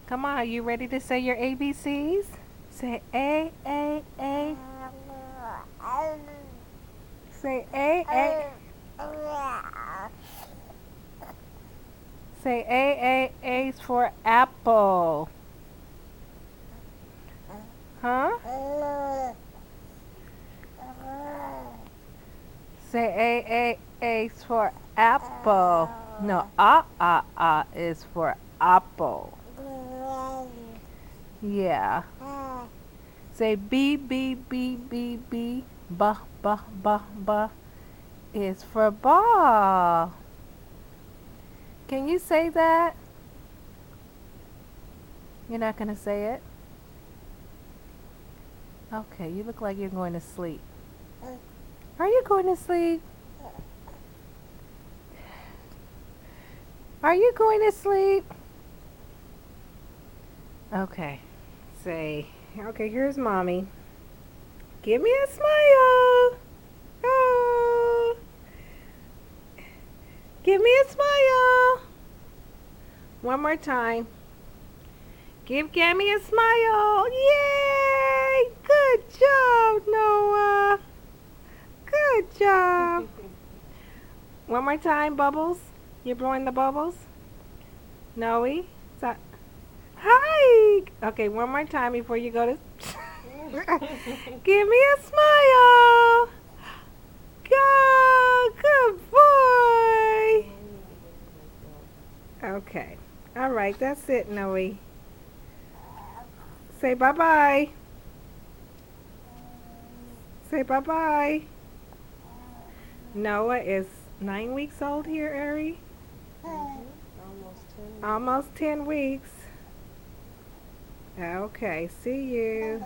Come on, are you ready to say your ABCs? Say A. Say A. Say A's for apple. Huh? Say A's for apple. No, is for apple. Yeah. Say B. Ba is for ball. Can you say that? You're not going to say it? Okay, you look like you're going to sleep. Are you going to sleep? Are you going to sleep? Okay. Say, okay, here's mommy. Give me a smile. Oh. Give me a smile. One more time. Give Gammy a smile. Yay! Good job, Noah. Good job. One more time, Bubbles. You're blowing the bubbles? Noe? Hi. Okay, one more time before you go to. Give me a smile. Go. Good boy. Okay. All right, that's it, Noe. Say bye-bye. Say bye-bye. Noah is 9 weeks old here, Ari. Almost 10 weeks. Okay, see you.